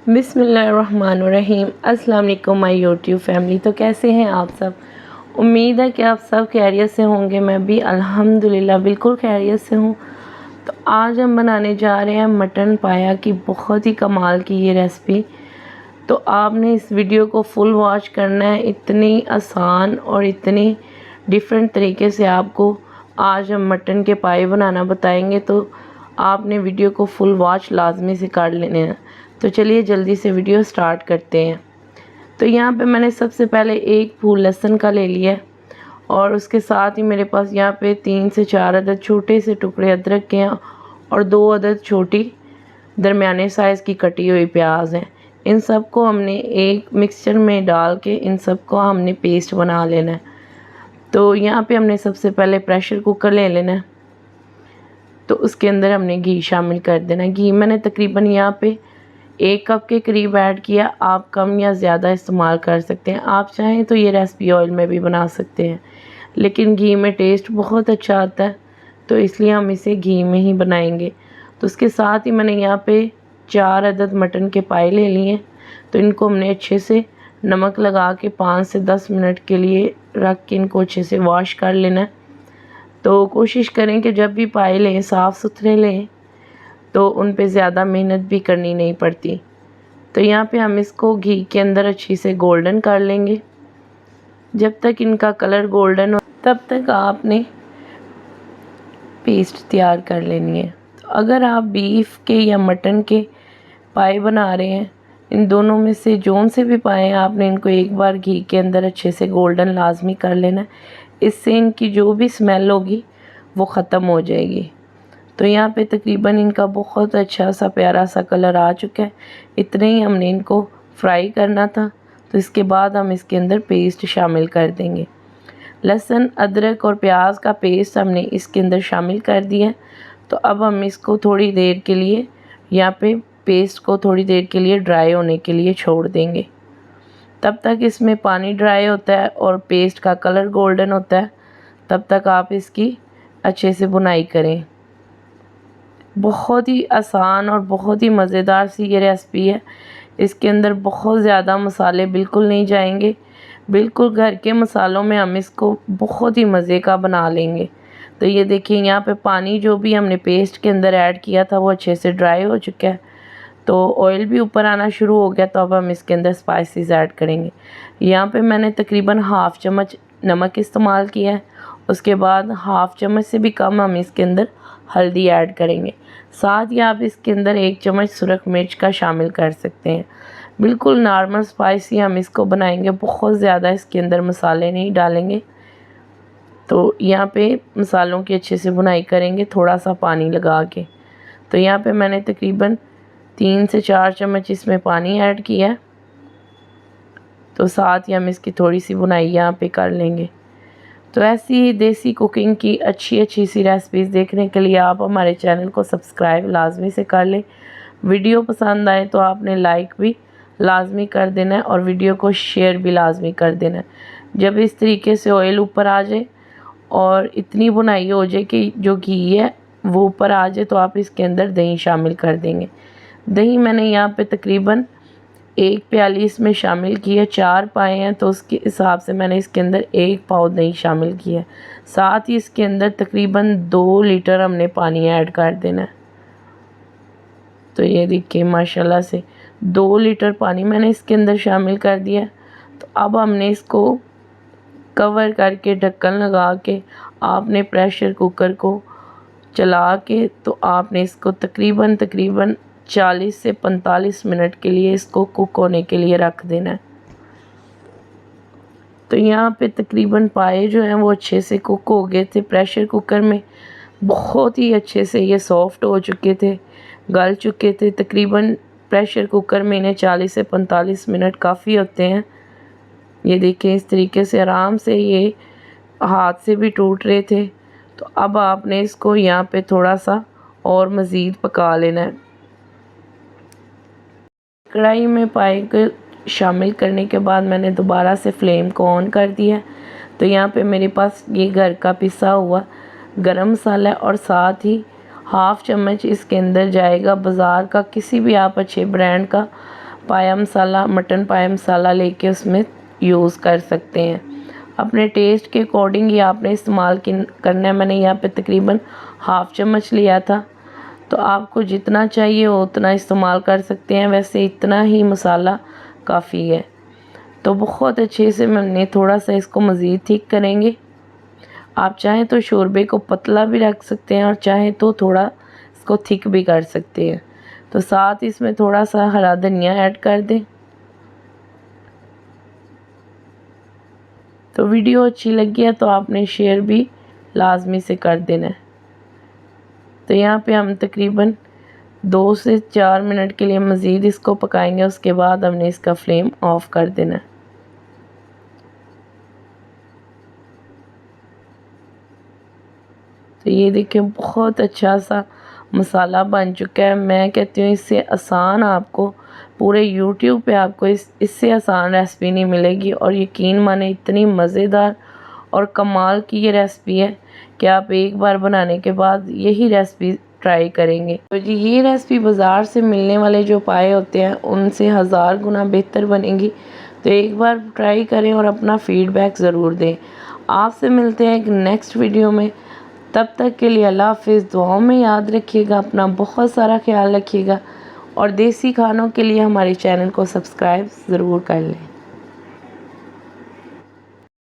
बिस्मिल्लाहिर्रहमानिर्रहीम। अस्सलाम वालेकुम माय यूट्यूब फैमिली। तो कैसे हैं आप सब? उम्मीद है कि आप सब खैरियत से होंगे। मैं भी अल्हम्दुलिल्लाह बिल्कुल खैरियत से हूँ। तो आज हम बनाने जा रहे हैं मटन पाया की बहुत ही कमाल की ये रेसिपी। तो आपने इस वीडियो को फुल वॉच करना है। इतनी आसान और इतनी डिफरेंट तरीके से आपको आज हम मटन के पाए बनाना बताएंगे, तो आपने वीडियो को फुल वॉच लाजमी से कर लेने हैं। तो चलिए जल्दी से वीडियो स्टार्ट करते हैं। तो यहाँ पे मैंने सबसे पहले एक फूल लहसुन का ले लिया और उसके साथ ही मेरे पास यहाँ पे 3 से 4 अदद छोटे से टुकड़े अदरक के हैं और 2 अदद छोटी दरमियाने साइज़ की कटी हुई प्याज हैं। इन सब को हमने एक मिक्सचर में डाल के इन सब को हमने पेस्ट बना लेना है। तो यहाँ पे हमने सबसे पहले प्रेशर कुकर ले लेना है। तो उसके अंदर हमने घी शामिल कर देना है। घी मैंने तकरीबन यहाँ पे 1 कप के करीब ऐड किया। आप कम या ज़्यादा इस्तेमाल कर सकते हैं। आप चाहें तो ये रेसिपी ऑयल में भी बना सकते हैं, लेकिन घी में टेस्ट बहुत अच्छा आता है, तो इसलिए हम इसे घी में ही बनाएंगे। तो उसके साथ ही मैंने यहाँ पे 4 अदद मटन के पाए ले लिए। तो इनको हमने अच्छे से नमक लगा के 5 से 10 मिनट के लिए रख के इनको अच्छे से वॉश कर लेना है। तो कोशिश करें कि जब भी पाए लें साफ़ सुथरे लें, तो उन पे ज़्यादा मेहनत भी करनी नहीं पड़ती। तो यहाँ पे हम इसको घी के अंदर अच्छी से गोल्डन कर लेंगे। जब तक इनका कलर गोल्डन हो तब तक आपने पेस्ट तैयार कर लेनी है। तो अगर आप बीफ के या मटन के पाए बना रहे हैं, इन दोनों में से जोन से भी पाए आपने इनको एक बार घी के अंदर अच्छे से गोल्डन लाजमी कर लेना है। इससे इनकी जो भी स्मेल होगी वो ख़त्म हो जाएगी। तो यहाँ पे तकरीबन इनका बहुत अच्छा सा प्यारा सा कलर आ चुका है। इतने ही हमने इनको फ्राई करना था। तो इसके बाद हम इसके अंदर पेस्ट शामिल कर देंगे। लहसुन अदरक और प्याज का पेस्ट हमने इसके अंदर शामिल कर दिया। तो अब हम इसको थोड़ी देर के लिए यहाँ पे पेस्ट को थोड़ी देर के लिए ड्राई होने के लिए छोड़ देंगे। तब तक इसमें पानी ड्राई होता है और पेस्ट का कलर गोल्डन होता है, तब तक आप इसकी अच्छे से बुनाई करें। बहुत ही आसान और बहुत ही मज़ेदार सी ये रेसिपी है। इसके अंदर बहुत ज़्यादा मसाले बिल्कुल नहीं जाएंगे। बिल्कुल घर के मसालों में हम इसको बहुत ही मज़े का बना लेंगे। तो ये देखिए यहाँ पे पानी जो भी हमने पेस्ट के अंदर ऐड किया था वो अच्छे से ड्राई हो चुका है। तो ऑयल भी ऊपर आना शुरू हो गया। तो अब हम इसके अंदर स्पाइसेस ऐड करेंगे। यहाँ पे मैंने तकरीबन हाफ़ चम्मच नमक इस्तेमाल किया है। उसके बाद हाफ़ चम्मच से भी कम हम इसके अंदर हल्दी ऐड करेंगे। साथ ही आप इसके अंदर 1 चम्मच सुरख मिर्च का शामिल कर सकते हैं। बिल्कुल नॉर्मल स्पाइसी हम इसको बनाएंगे, बहुत ज़्यादा इसके अंदर मसाले नहीं डालेंगे। तो यहाँ पे मसालों की अच्छे से बुनाई करेंगे थोड़ा सा पानी लगा के। तो यहाँ पे मैंने तकरीबन 3 से 4 चम्मच इसमें पानी ऐड किया है। तो साथ ही हम इसकी थोड़ी सी बुनाई यहाँ पे कर लेंगे। तो ऐसी ही देसी कुकिंग की अच्छी सी रेसिपीज़ देखने के लिए आप हमारे चैनल को सब्सक्राइब लाजमी से कर लें। वीडियो पसंद आए तो आपने लाइक भी लाजमी कर देना है और वीडियो को शेयर भी लाजमी कर देना है। जब इस तरीके से ऑयल ऊपर आ जाए और इतनी बुनाई हो जाए कि जो घी है वो ऊपर आ जाए, तो आप इसके अंदर दही शामिल कर देंगे। दही मैंने यहाँ पे तकरीबन 1 प्याली इसमें शामिल की है। 4 पाए हैं तो उसके हिसाब से मैंने इसके अंदर 1 पाव दही शामिल किया है। साथ ही इसके अंदर तकरीबन 2 लीटर हमने पानी ऐड कर देना है। तो ये देखिए माशाल्लाह से 2 लीटर पानी मैंने इसके अंदर शामिल कर दिया है। तो अब हमने इसको कवर करके ढक्कन लगा के आपने प्रेशर कुकर को चला के, तो आपने इसको तकरीबन 40 से 45 मिनट के लिए इसको कुक होने के लिए रख देना है। तो यहाँ पे तकरीबन पाए जो हैं वो अच्छे से कुक हो गए थे प्रेशर कुकर में। बहुत ही अच्छे से ये सॉफ्ट हो चुके थे, गल चुके थे। तकरीबन प्रेशर कुकर में इन्हें 40 से 45 मिनट काफ़ी होते हैं। ये देखिए इस तरीके से आराम से ये हाथ से भी टूट रहे थे। तो अब आपने इसको यहाँ पे थोड़ा सा और मज़ीद पका लेना है। कढ़ाई में पाए को शामिल करने के बाद मैंने दोबारा से फ्लेम को ऑन कर दिया। तो यहाँ पे मेरे पास ये घर का पिसा हुआ गरम मसाला और साथ ही हाफ़ चम्मच इसके अंदर जाएगा बाज़ार का किसी भी आप अच्छे ब्रांड का पाया मसाला, मटन पाया मसाला लेके उसमें यूज़ कर सकते हैं। अपने टेस्ट के अकॉर्डिंग ही आपने इस्तेमाल करना है। मैंने यहाँ पे तकरीबन हाफ़ चम्मच लिया था, तो आपको जितना चाहिए हो उतना इस्तेमाल कर सकते हैं। वैसे इतना ही मसाला काफ़ी है। तो बहुत अच्छे से हमने थोड़ा सा इसको मज़ीद थिक करेंगे। आप चाहें तो शोरबे को पतला भी रख सकते हैं और चाहें तो थोड़ा इसको थिक भी कर सकते हैं। तो साथ इसमें थोड़ा सा हरा धनिया ऐड कर दें। तो वीडियो अच्छी लगी है तो आपने शेयर भी लाजमी से कर देना है। तो यहाँ पे हम तकरीबन 2 से 4 मिनट के लिए मज़ीद इसको पकाएंगे। उसके बाद हमने इसका फ्लेम ऑफ कर देना है। तो ये देखिए बहुत अच्छा सा मसाला बन चुका है। मैं कहती हूँ इससे आसान आपको पूरे यूट्यूब पे आपको इससे आसान रेसिपी नहीं मिलेगी। और यकीन माने इतनी मज़ेदार और कमाल की ये रेसिपी है कि आप एक बार बनाने के बाद यही रेसिपी ट्राई करेंगे। तो जी ये रेसिपी बाज़ार से मिलने वाले जो पाए होते हैं उनसे 1000 गुना बेहतर बनेगी। तो एक बार ट्राई करें और अपना फ़ीडबैक ज़रूर दें। आपसे मिलते हैं एक नेक्स्ट वीडियो में। तब तक के लिए अल्लाह हाफ़िज़। दुआओं में याद रखिएगा, अपना बहुत सारा ख्याल रखिएगा और देसी खानों के लिए हमारे चैनल को सब्सक्राइब ज़रूर कर लें।